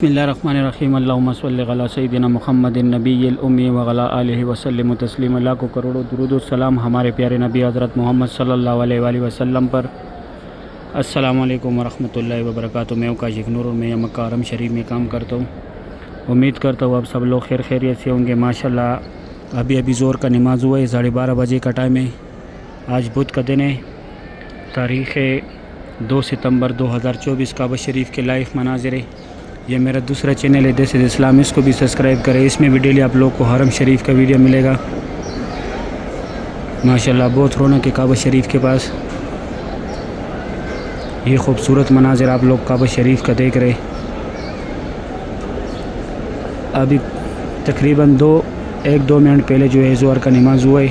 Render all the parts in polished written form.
بسم اللہ الرحمن الرحیم اللہم صلی علی سیدنا محمد النبی الامی وعلی آلہ وسلم تسلیم۔ اللہ کو کروڑوں درود و سلام ہمارے پیارے نبی حضرت محمد صلی اللہ علیہ وآلہ وسلم پر۔ السلام علیکم ورحمۃ اللہ وبرکاتہ۔ میں کاشف نور، میں مکہ حرم شریف میں کام کرتا ہوں۔ امید کرتا ہوں اب سب لوگ خیر خیریت سے ہوں گے۔ ماشاءاللہ ابھی زور کا نماز ہوا ہے، 12:30 بجے کا ٹائم ہے۔ آج بدھ کا دن ہے، تاریخ 2 ستمبر 2024۔ کعبہ شریف کے لائیو مناظر ہے۔ یہ میرا دوسرا چینل ہے دس از اسلام، اس کو بھی سبسکرائب کریں۔ اس میں بھی ڈیلی آپ لوگ کو حرم شریف کا ویڈیو ملے گا۔ ماشاءاللہ بہت رونق ہے کعبہ شریف کے پاس۔ یہ خوبصورت مناظر آپ لوگ کعبہ شریف کا دیکھ رہے۔ ابھی تقریباً 1-2 منٹ پہلے جو ہے زہر کا نماز ہوا ہے۔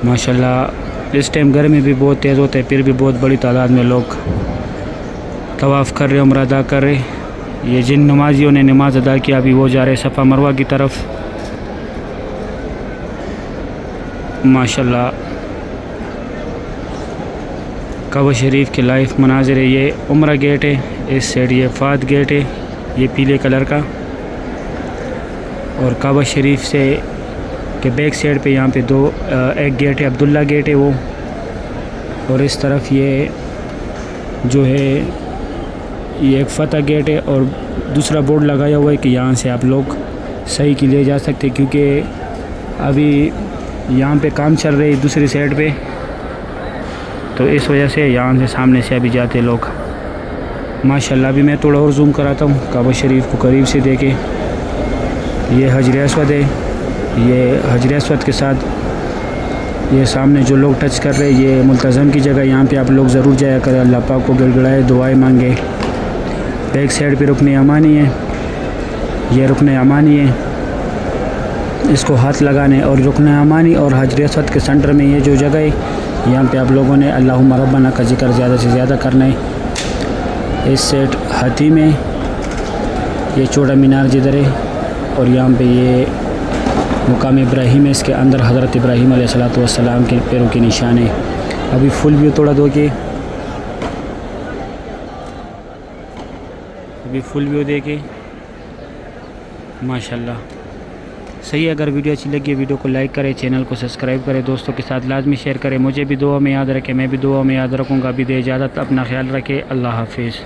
ماشاءاللہ اس ٹائم گرمی بھی بہت تیز ہوتا ہے، پھر بھی بہت بڑی تعداد میں لوگ طواف کر رہے، عمرہ ادا کر رہے۔ یہ جن نمازیوں نے نماز ادا کیا ابھی وہ جا رہے صفا مروہ کی طرف۔ ماشاءاللہ کعبہ شریف کے لائیو مناظر ہے۔ یہ عمرہ گیٹ ہے، اس سائڈ یہ فات گیٹ ہے، یہ پیلے کلر کا۔ اور کعبہ شریف سے کے بیک سائڈ پہ یہاں پہ ایک گیٹ ہے، عبداللہ گیٹ ہے وہ، اور اس طرف یہ جو ہے یہ ایک فتح گیٹ ہے، اور دوسرا بورڈ لگایا ہوا ہے کہ یہاں سے آپ لوگ صحیح کے لیے جا سکتے، کیونکہ ابھی یہاں پہ کام چل رہی ہے دوسری سائڈ پہ، تو اس وجہ سے یہاں سے سامنے سے ابھی جاتے لوگ۔ ماشاءاللہ ابھی میں تھوڑا اور زوم کراتا ہوں کعبہ شریف کو قریب سے دیکھیں۔ یہ حجر اسود ہے، یہ حجر اسود کے ساتھ یہ سامنے جو لوگ ٹچ کر رہے ہیں یہ ملتزم کی جگہ، یہاں پہ آپ لوگ ضرور جایا کریں، اللہ پاک کو گڑ گڑائے دعائیں مانگے۔ بیک سائڈ پہ رکن امانی ہے، یہ رکن امانی ہے، اس کو ہاتھ لگانے، اور رکن امانی اور حجر اسود کے سینٹر میں یہ جو جگہ ہے یہاں پہ آپ لوگوں نے اللہم ربنا کا ذکر زیادہ سے زیادہ کرنا ہے۔ اس سیٹ ہاتھی میں یہ چوڑا مینار جدھر ہے، اور یہاں پہ یہ مقام ابراہیم ہے، اس کے اندر حضرت ابراہیم علیہ السلام کے پیروں کے نشان ہے۔ ابھی فل ویو تھوڑا دو کے، ابھی فل ویو دیکھیں۔ ماشاءاللہ صحیح ہے۔ اگر ویڈیو اچھی لگی ویڈیو کو لائک کریں، چینل کو سبسکرائب کریں، دوستوں کے ساتھ لازمی شیئر کریں۔ مجھے بھی دعا میں یاد رکھیں، میں بھی دعا میں یاد رکھوں گا۔ ابھی دے اجازت، اپنا خیال رکھیں، اللہ حافظ۔